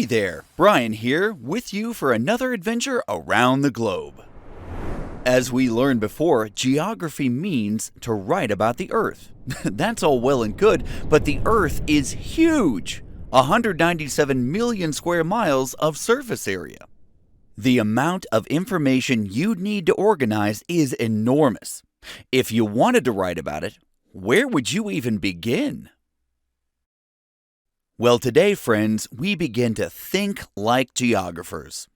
Hey there, Brian here, with you for another adventure around the globe. As we learned before, geography means to write about the Earth. That's all well and good, but the Earth is huge! 197 million square miles of surface area. The amount of information you'd need to organize is enormous. If you wanted to write about it, where would you even begin? Well, today, friends, we begin to think like geographers.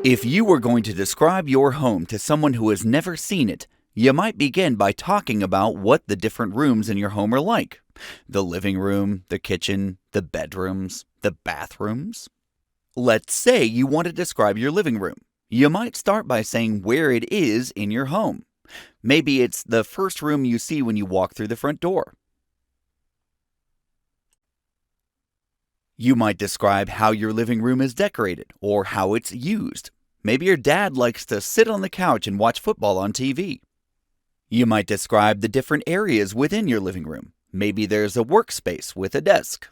If you were going to describe your home to someone who has never seen it, you might begin by talking about what the different rooms in your home are like. The living room, the kitchen, the bedrooms, the bathrooms. Let's say you want to describe your living room. You might start by saying where it is in your home. Maybe it's the first room you see when you walk through the front door. You might describe how your living room is decorated or how it's used. Maybe your dad likes to sit on the couch and watch football on TV. You might describe the different areas within your living room. Maybe there's a workspace with a desk.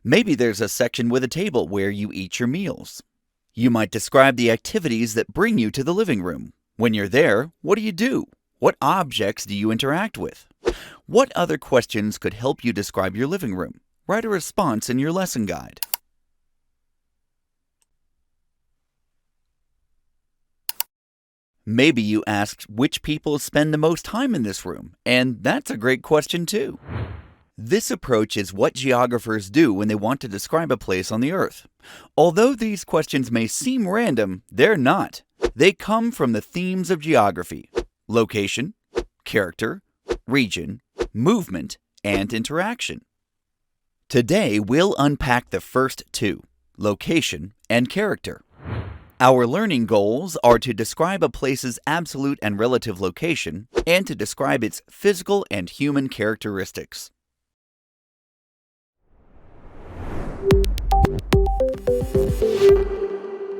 Maybe there's a section with a table where you eat your meals. You might describe the activities that bring you to the living room. When you're there, what do? What objects do you interact with? What other questions could help you describe your living room? Write a response in your lesson guide. Maybe you asked which people spend the most time in this room, and that's a great question too. This approach is what geographers do when they want to describe a place on the Earth. Although these questions may seem random, they're not. They come from the themes of geography: location, character, region, movement, and interaction. Today, we'll unpack the first two: location and character. Our learning goals are to describe a place's absolute and relative location and to describe its physical and human characteristics.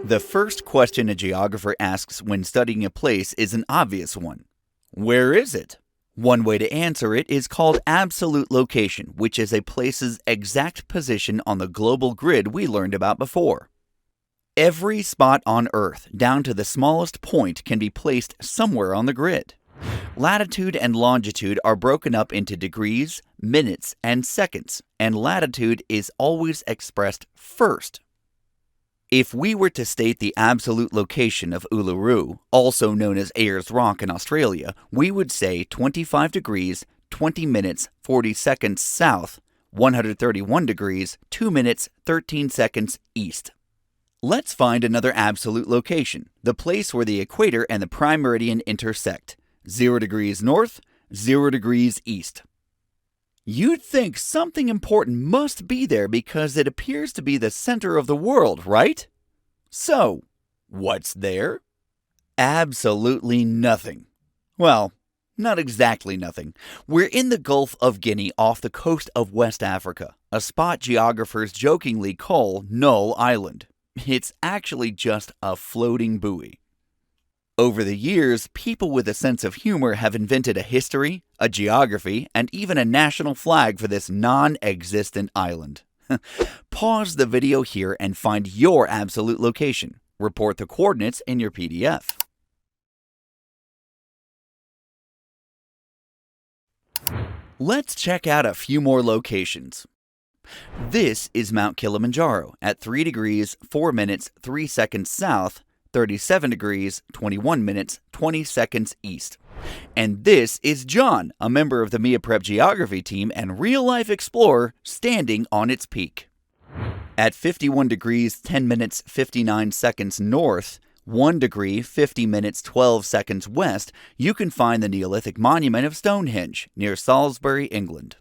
The first question a geographer asks when studying a place is an obvious one. Where is it? One way to answer it is called absolute location, which is a place's exact position on the global grid we learned about before. Every spot on Earth, down to the smallest point, can be placed somewhere on the grid. Latitude and longitude are broken up into degrees, minutes, and seconds, and latitude is always expressed first. If we were to state the absolute location of Uluru, also known as Ayers Rock in Australia, we would say 25 degrees, 20 minutes, 40 seconds south, 131 degrees, 2 minutes, 13 seconds east. Let's find another absolute location, the place where the equator and the prime meridian intersect. 0 degrees north, 0 degrees east. You'd think something important must be there because it appears to be the center of the world, right? So, what's there? Absolutely nothing. Well, not exactly nothing. We're in the Gulf of Guinea off the coast of West Africa, a spot geographers jokingly call Null Island. It's actually just a floating buoy. Over the years, people with a sense of humor have invented a history, a geography, and even a national flag for this non-existent island. Pause the video here and find your absolute location. Report the coordinates in your PDF. Let's check out a few more locations. This is Mount Kilimanjaro at 3 degrees, 4 minutes, 3 seconds south, 37 degrees, 21 minutes, 20 seconds east. And this is John, a member of the Mia Prep Geography team and real-life explorer, standing on its peak. At 51 degrees, 10 minutes, 59 seconds north, 1 degree, 50 minutes, 12 seconds west, you can find the Neolithic monument of Stonehenge near Salisbury, England.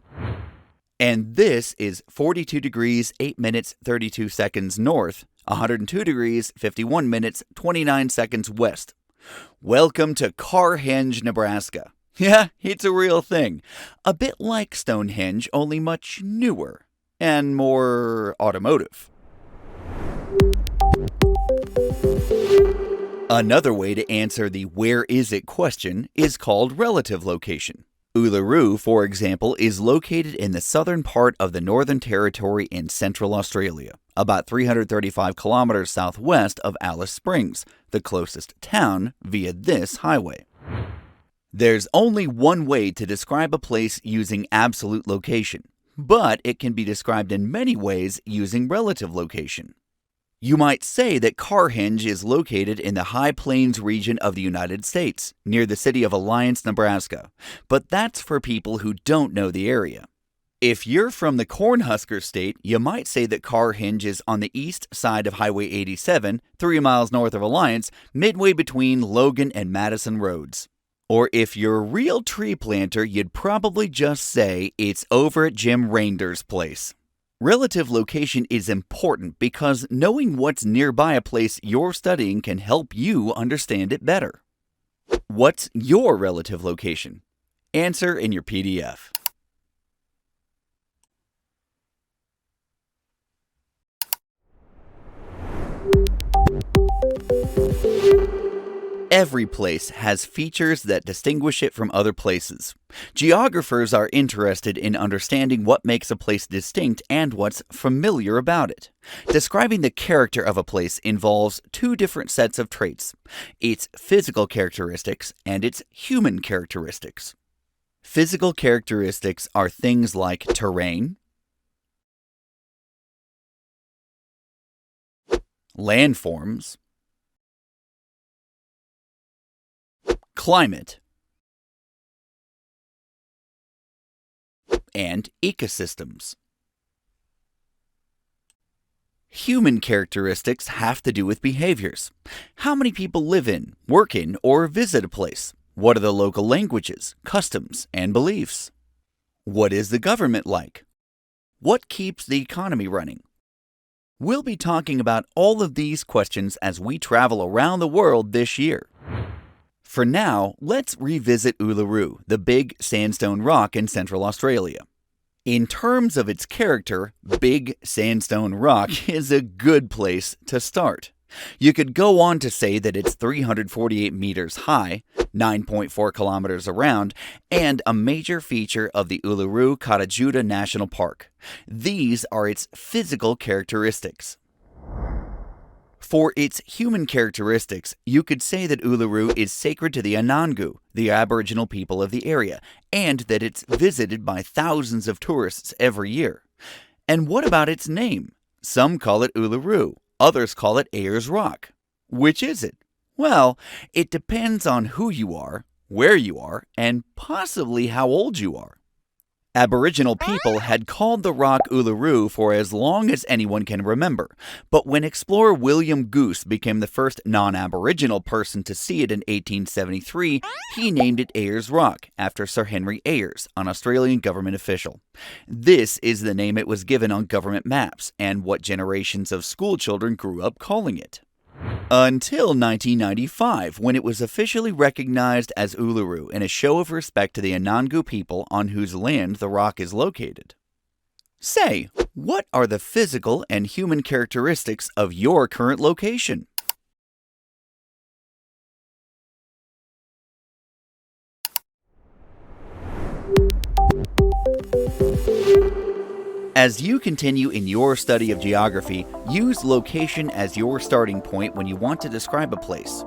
And this is 42 degrees, 8 minutes, 32 seconds north, 102 degrees, 51 minutes, 29 seconds west. Welcome to Carhenge, Nebraska. Yeah, it's a real thing. A bit like Stonehenge, only much newer and more automotive. Another way to answer the "where is it" question is called relative location. Uluru, for example, is located in the southern part of the Northern Territory in Central Australia, about 335 kilometers southwest of Alice Springs, the closest town via this highway. There's only one way to describe a place using absolute location, but it can be described in many ways using relative location. You might say that Carhenge is located in the High Plains region of the United States, near the city of Alliance, Nebraska, but that's for people who don't know the area. If you're from the Cornhusker State, you might say that Carhenge is on the east side of Highway 87, 3 miles north of Alliance, midway between Logan and Madison roads. Or if you're a real tree planter, you'd probably just say it's over at Jim Reinder's place. Relative location is important because knowing what's nearby a place you're studying can help you understand it better. What's your relative location? Answer in your PDF. Every place has features that distinguish it from other places. Geographers are interested in understanding what makes a place distinct and what's familiar about it. Describing the character of a place involves two different sets of traits: its physical characteristics and its human characteristics. Physical characteristics are things like terrain, landforms, climate, and ecosystems. Human characteristics have to do with behaviors. How many people live in, work in, or visit a place? What are the local languages, customs, and beliefs? What is the government like? What keeps the economy running? We'll be talking about all of these questions as we travel around the world this year. For now, let's revisit Uluru, the big sandstone rock in Central Australia. In terms of its character, Big Sandstone Rock is a good place to start. You could go on to say that it's 348 meters high, 9.4 kilometers around, and a major feature of the Uluru-Kata Tjuta National Park. These are its physical characteristics. For its human characteristics, you could say that Uluru is sacred to the Anangu, the Aboriginal people of the area, and that it's visited by thousands of tourists every year. And what about its name? Some call it Uluru, others call it Ayers Rock. Which is it? Well, it depends on who you are, where you are, and possibly how old you are. Aboriginal people had called the rock Uluru for as long as anyone can remember, but when explorer William Goose became the first non-Aboriginal person to see it in 1873, he named it Ayers Rock after Sir Henry Ayers, an Australian government official. This is the name it was given on government maps and what generations of schoolchildren grew up calling it. Until 1995, when it was officially recognized as Uluru in a show of respect to the Anangu people on whose land the rock is located. Say, what are the physical and human characteristics of your current location? As you continue in your study of geography, use location as your starting point when you want to describe a place.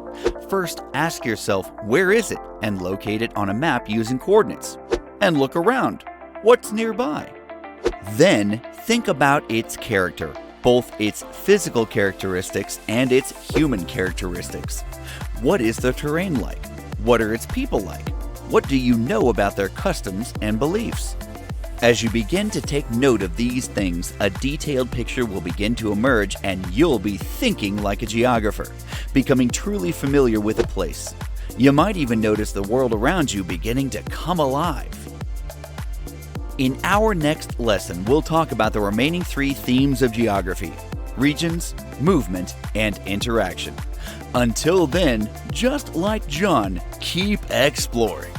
First, ask yourself, where is it? And locate it on a map using coordinates. And look around. What's nearby? Then, think about its character, both its physical characteristics and its human characteristics. What is the terrain like? What are its people like? What do you know about their customs and beliefs? As you begin to take note of these things, a detailed picture will begin to emerge and you'll be thinking like a geographer, becoming truly familiar with a place. You might even notice the world around you beginning to come alive. In our next lesson, we'll talk about the remaining 3 themes of geography: regions, movement, and interaction. Until then, just like John, keep exploring.